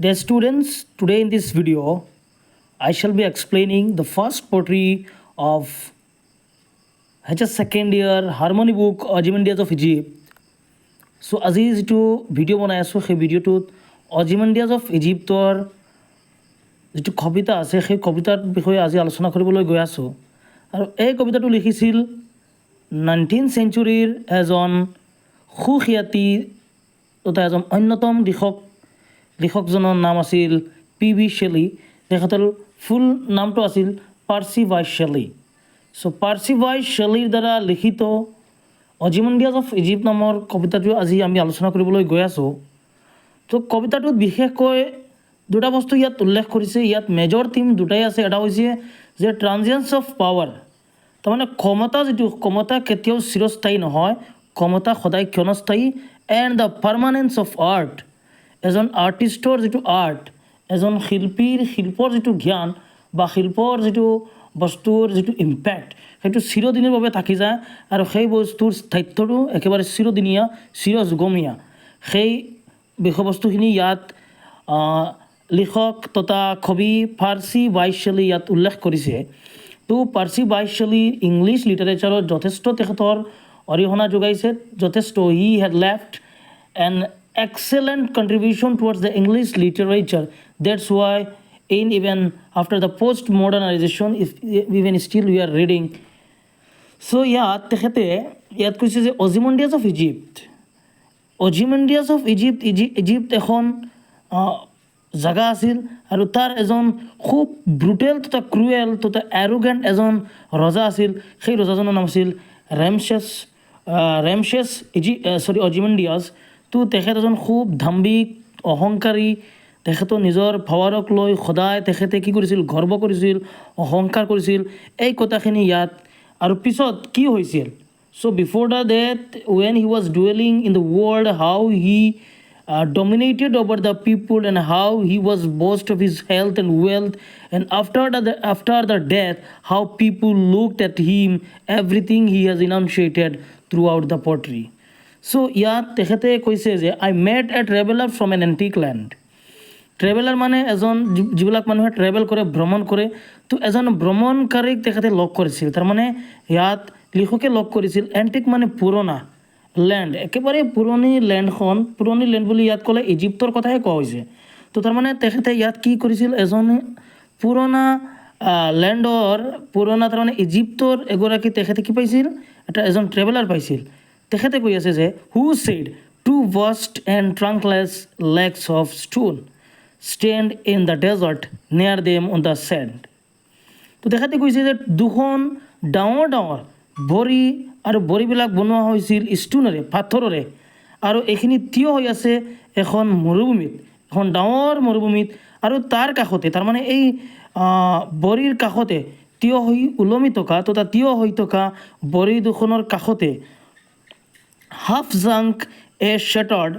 Dear students, today in this video, I shall be explaining the first poetry of HS second year harmony book Ozymandias of Egypt. So আজি যিটো video' বনাই আছোঁ সেই ভিডিঅ'টোত অজিমাণ্ডিয়াছ of ইজিপ্তৰ যিটো কবিতা আছে সেই কবিতাৰ বিষয়ে আজি আলোচনা কৰিবলৈ গৈ আছোঁ। আৰু এই কবিতাটো লিখিছিল 19th চেঞ্চুৰীৰ এজন সুখ্যাতি তথা এজন অন্যতম লিখকজনৰ নাম আছিল PB শেলী। তেখেতৰ ফুল নামটো আছিল পাৰ্চি ভাইচ শেলী। চ' পাৰ্চি ভাইচ শেলীৰ দ্বাৰা লিখিত অজিমাণ্ডিয়াছ অফ ইজিপ্ট নামৰ কবিতাটো আজি আমি আলোচনা কৰিবলৈ গৈ আছোঁ। তো কবিতাটোত বিশেষকৈ দুটা বস্তু ইয়াত উল্লেখ কৰিছে। ইয়াত মেজৰ থিম দুটাই আছে। এটা হৈছে যে ট্ৰানজিয়েঞ্চ অফ পাৱাৰ, তাৰমানে ক্ষমতা কেতিয়াও চিৰস্থায়ী নহয়, ক্ষমতা সদায় ক্ষণস্থায়ী। এণ্ড দ্য পাৰ্মানেঞ্চ অফ আৰ্ট, এজন আৰ্টিষ্টৰ যিটো আৰ্ট, এজন শিল্পৰ যিটো জ্ঞান বা শিল্পৰ যিটো বস্তুৰ যিটো ইম্পেক্ট সেইটো চিৰদিনৰ বাবে থাকি যায় আৰু সেই বস্তুৰ স্থায়িত্বটো একেবাৰে চিৰদিনীয়া চিৰযুগমীয়া। সেই বিষয়বস্তুখিনি ইয়াত লিখক তথা কবি পাৰ্চি ভাইচ শেলী ইয়াত উল্লেখ কৰিছে। তো পাৰ্চি ভাইচ শেলী ইংলিছ লিটাৰেচাৰত যথেষ্ট তেখেতৰ অৰিহণা যোগাইছে, যথেষ্ট। He had left N excellent contribution towards the English literature. That's why even after the post-modernization, even still we are reading. So ইয়াত কৈছে যে অজিমাণ্ডিয়াছ অফ ইজিপ্ট। অজিমাণ্ডিয়াছ অফ ইজিপ্ট এখন জাগা আছিল আৰু তাৰ এজন খুব ব্ৰুটেল তথা ক্ৰুৱেল তথা এৰোগেণ্ট এজন ৰজা আছিল। সেই ৰজাজনৰ নাম আছিল অজিমাণ্ডিয়াছ। তো তেখেত এজন খুব দাম্ভিক অহংকাৰী। তেখেতৰ নিজৰ পাৱাৰক লৈ সদায় তেখেতে কি কৰিছিল, গৰ্ব কৰিছিল, অহংকাৰ কৰিছিল। এই কথাখিনি ইয়াত আৰু পিছত কি হৈছিল। So' before the death when he was dwelling in the world, how he dominated over the people and how he was boast of his health and wealth, and after the death how people looked at him, everything he has enunciated throughout the poetry. So ইয়াত তেখেতে কৈছে যে I met A traveller from N antique land. Traveller মানে এজন যিবিলাক মানুহে travel কৰে, ভ্ৰমণ কৰে, তো এজন ভ্ৰমণকাৰীক তেখেতে লগ কৰিছিল। তাৰমানে ইয়াত লিখকে লগ কৰিছিল। এণ্টিক মানে পুৰণা লেণ্ড, একেবাৰে পুৰণি লেণ্ড বুলি ইয়াত ক'লে ইজিপ্তৰ কথাই কোৱা হৈছে। তো তাৰমানে তেখেতে ইয়াত কি কৰিছিল, এজন পুৰণা তাৰমানে ইজিপ্তৰ এগৰাকী তেখেতে কি পাইছিল, এজন ট্ৰেভেলাৰ পাইছিল। তেখেতে কৈ আছে যে who said two vast and trunkless legs of stone stand in the desert near them on the sand. তো তেখেতে কৈছে যে দুখন ডাঙৰ বৰি আৰু বৰিবিলাক বনোৱা হৈছিল ষ্টোনেৰে, পাথৰেৰে, আৰু এইখিনি থিয় হৈ আছে এখন মৰুভূমিত, এখন ডাঙৰ মৰুভূমিত। আৰু তাৰ কাষতে, তাৰমানে এই বৰিৰ কাষতে থিয় হৈ থকা বৰি দুখনৰ কাষতে হাফ জাংক এ শ্বেটাৰ্ড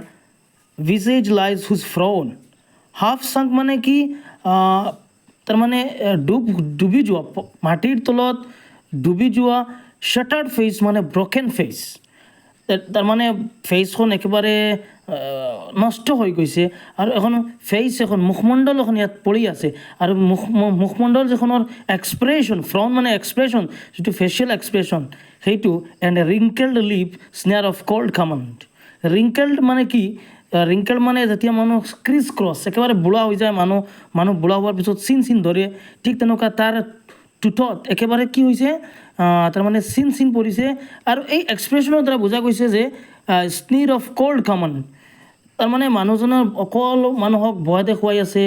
ভিজেজ লাইজ হুজ ফ্ৰাউন। হাফ জাংক মানে কি, তাৰমানে ডুবি যোৱা, মাটিৰ তলত ডুবি যোৱা। শ্বেটাৰ্ড ফেচ মানে ব্ৰকেন ফেচ, তাৰমানে ফেচখন একেবাৰে নষ্ট হৈ গৈছে। আৰু এখন মুখমণ্ডল ইয়াত পৰি আছে। আৰু মুখমণ্ডল যিখনৰ এক্সপ্ৰেশ্যন, ফ্ৰণ্ট মানে এক্সপ্ৰেশ্যন, যিটো ফেচিয়েল এক্সপ্ৰেশ্যন সেইটো। And wrinkled lip sneer of cold command. Wrinkled মানে কি, ৰিংকেল মানে যেতিয়া মানুহ ক্ৰিছ ক্ৰছ একেবাৰে বুঢ়া হৈ যায়, মানুহ বুঢ়া হোৱাৰ পিছত চিন ধৰে, ঠিক তেনেকুৱা তাৰ টুথত একেবাৰে কি হৈছে, তাৰমানে চিন পৰিছে। আৰু এই এক্সপ্ৰেশ্যনৰ দ্বাৰা বুজা গৈছে যে স্নীৰ অফ কল্ড কামাণ্ড, তাৰমানে মানুহজনৰ অকল মানুহক ভয় দেখুৱাই আছে,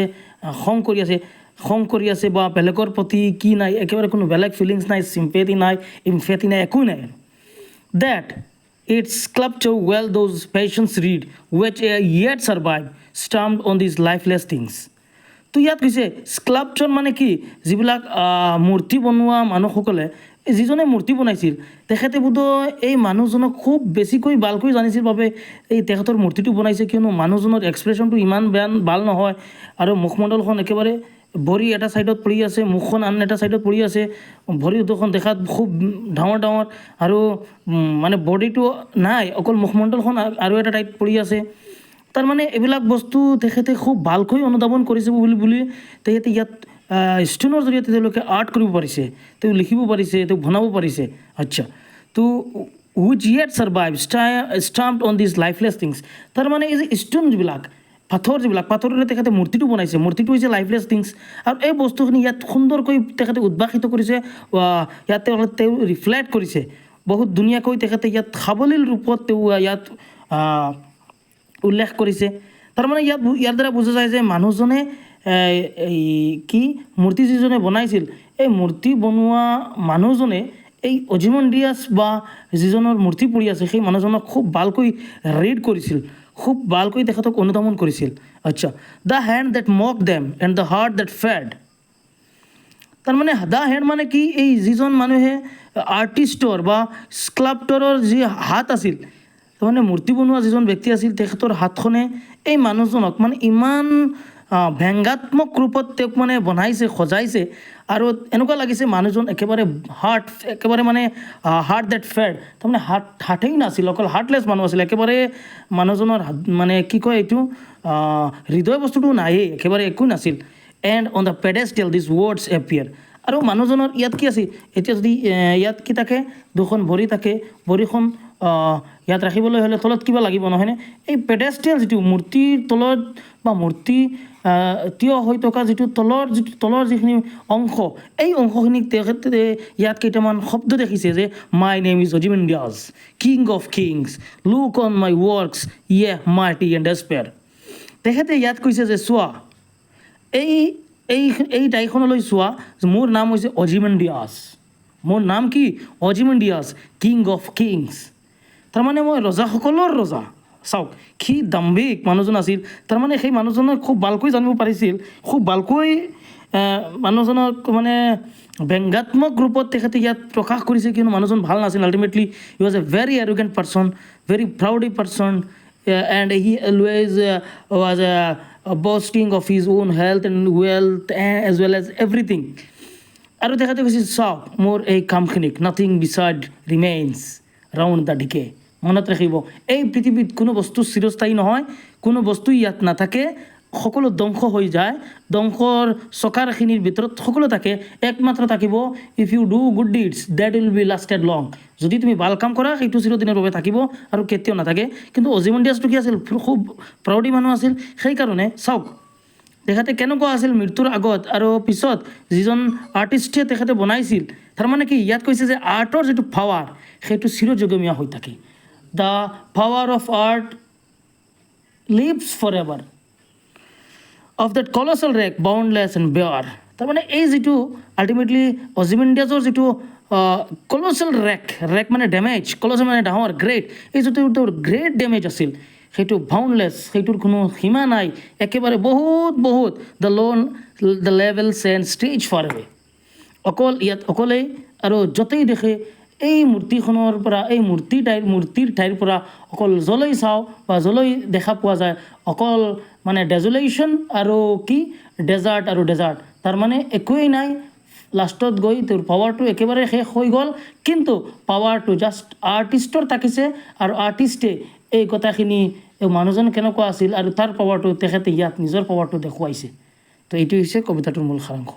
খং কৰি আছে বা বেলেগৰ প্ৰতি কি নাই, একেবাৰে কোনো বেলেগ ফিলিংছ নাই, চিম্পেথি নাই, ইমফেথি নাই, একো নাই। That its sculpture well those passions read which yet survive stamped on these lifeless things. তো ইয়াত কৈছে স্কাল্পচাৰ মানে কি, যিবিলাক মূৰ্তি বনোৱা মানুহসকলে, যিজনে মূৰ্তি বনাইছিল তেখেতে বোধহয় এই মানুহজনক খুব বেছিকৈ ভালকৈ জানিছিল বাবে এই তেখেতৰ মূৰ্তিটো বনাইছে, কিয়নো মানুহজনৰ এক্সপ্ৰেশ্যনটো ইমান ভাল নহয়। আৰু মুখমণ্ডলখন একেবাৰে ভৰি এটা ছাইডত পৰি আছে, মুখখন আন এটা ছাইডত পৰি আছে, ভৰি দুখন দেখাত খুব ডাঙৰ আৰু মানে বডিটো নাই, অকল মুখমণ্ডলখন আৰু এটা টাইপ পৰি আছে। তাৰমানে এইবিলাক বস্তু তেখেতে খুব ভালকৈ অনুধাৱন কৰিছে বুলি তেখেতে ইয়াত ষ্টোনৰ জৰিয়তে তেওঁলোকে আৰ্ট কৰিব পাৰিছে, তেওঁ লিখিব পাৰিছে, তেওঁ বনাব পাৰিছে। আচ্ছা, তো which yet survive stamped on these lifeless things. তাৰমানে এই যে ষ্টোন যিবিলাক পাথৰেৰে তেখেতে মূৰ্তিটো বনাইছে, মূৰ্তিটো হৈছে লাইফলেছ থিংছ। আৰু এই বস্তুখিনি ইয়াত সুন্দৰকৈ তেখেতে উদ্ভাসিত কৰিছে, ইয়াত তেওঁ ৰিফ্লেক্ট কৰিছে বহুত ধুনীয়াকৈ। তেখেতে ইয়াত সাৱলীল ৰূপত তেওঁ ইয়াত উল্লেখ কৰিছে। তাৰমানে ইয়াৰ দ্বাৰা বুজা যায় যে মানুহজনে এই কি মূৰ্তি যিজনে বনাইছিল, এই মূৰ্তি বনোৱা মানুহজনে এই অজিমন্ডিয়াছ বা যিজনৰ মূৰ্তি পৰি আছে সেই মানুহজনক খুব ভালকৈ ৰিড কৰিছিল, খুব ভালকৈ তেখেতক অনুধাৱন কৰিছিল। আচ্ছা, the hand that mocked them and the heart that fed. তাৰমানে দ্য হেণ্ড মানে কি, এই যিজন মানুহে আৰ্টিষ্টৰ বা স্কাল্পটৰৰ যি হাত আছিল, তাৰমানে মূৰ্তি বনোৱা যিজন ব্যক্তি আছিল, তেখেতৰ হাতখনে এই মানুহজনক মানে ইমান ব্যংগাত্মক ৰূপত তেওঁক মানে বনাইছে, সজাইছে। আৰু এনেকুৱা লাগিছে মানুহজন একেবাৰে হাৰ্ট ডেট ফেড, তাৰমানে হাৰ্টেই নাছিল, অকল হাৰ্টলেছ মানুহ আছিল। একেবাৰে মানুহজনৰ মানে কি কয় এইটো, হৃদয় বস্তুটো নায়েই, একেবাৰে একো নাছিল। And on the pedestal this words appear. আৰু মানুহজনৰ ইয়াত কি আছিল, এতিয়া যদি ইয়াত কি থাকে, দুখন ভৰি থাকে, ভৰিখন ইয়াত ৰাখিবলৈ হ'লে তলত কিবা লাগিব নহয়নে? এই পেডেষ্টেল যিটো মূৰ্তিৰ তলত বা মূৰ্তি থিয় হৈ থকা যিটো তলৰ যিখিনি অংশ, এই অংশখিনিক তেখেতে ইয়াত কেইটামান শব্দ দেখিছে যে my name is Ozymandias, king of kings, look on my works, ye mighty and ডেছপেয়াৰ। তেখেতে ইয়াত কৈছে যে চোৱা, এই ঠাইখনলৈ চোৱা, মোৰ নাম হৈছে অজিমন্ডিয়াছ, মোৰ নাম কি অজিমন্ডিয়াছ, কিং অফ কিংছ। তাৰমানে মই ৰজাসকলৰ ৰজা। চাওক কি দাম্ভিক মানুহজন আছিল। তাৰমানে সেই মানুহজনক খুব ভালকৈ জানিব পাৰিছিল, খুব ভালকৈ মানুহজনক মানে ব্যংগাত্মক ৰূপত তেখেতে ইয়াত প্ৰকাশ কৰিছে, কিয়নো মানুহজন ভাল নাছিল। Ultimately he was a very arrogant person, very proudy person, and he always was boasting of his own health and wealth as well as everything. আৰু তেখেতে কৈছিল চাওক মোৰ এই কামখিনিক, nothing beside remains round the decay. মনত ৰাখিব, এই পৃথিৱীত কোনো বস্তু চিৰস্থায়ী নহয়, কোনো বস্তু ইয়াত নাথাকে, সকলো ধ্বংস হৈ যায়। ধ্বংসৰ চকাৰখিনিৰ ভিতৰত সকলো থাকে, একমাত্ৰ থাকিব if you do good deeds that will be lasted long. যদি তুমি ভাল কাম কৰা সেইটো চিৰদিনৰ বাবে থাকিব আৰু কেতিয়াও নাথাকে। কিন্তু অজিমন্ডিয়াছটো কি আছিল, খুব প্ৰাউডি মানুহ আছিল। সেইকাৰণে চাওক তেখেতে কেনেকুৱা আছিল মৃত্যুৰ আগত আৰু পিছত যিজন আৰ্টিষ্টে তেখেতে বনাইছিল। তাৰমানে কি ইয়াত কৈছে যে আৰ্টৰ যিটো পাৱাৰ সেইটো চিৰযুগমীয়া হৈ থাকে। The power of art lives forever of that colossal wreck, boundless and bare. তাৰমানে এই যিটো আল্টিমেটলি অজিমন্ডিয়াছৰ যিটো কল'চেল ৰেক মানে ডেমেজ, কল'চেল মানে ডাঙৰ, গ্ৰেট, এই যিটো তেওঁৰ গ্ৰেট ডেমেজ আছিল সেইটো বাউণ্ডলেছ, সেইটোৰ কোনো সীমা নাই, একেবাৰে বহুত the levels and stage far away. ইয়াত অকলেই আৰু য'তেই দেখে এই মূৰ্তিখনৰ পৰা, এই মূৰ্তিৰ ঠাইৰ পৰা অকল য'লৈ চাওঁ বা য'লৈ দেখা পোৱা যায় অকল মানে ডেজুলেশ্যন আৰু কি ডেজাৰ্ট। তাৰমানে একোৱেই নাই। লাষ্টত গৈ তেওঁৰ পাৱাৰটো একেবাৰে শেষ হৈ গ'ল, কিন্তু পাৱাৰটো জাষ্ট আৰ্টিষ্টৰ থাকিছে। আৰু আৰ্টিষ্টে এই কথাখিনি মানুহজন কেনেকুৱা আছিল আৰু তাৰ পাৱাৰটো তেখেতে ইয়াত নিজৰ পাৱাৰটো দেখুৱাইছে। তো এইটো হৈছে কবিতাটোৰ মূল সাৰাংশ।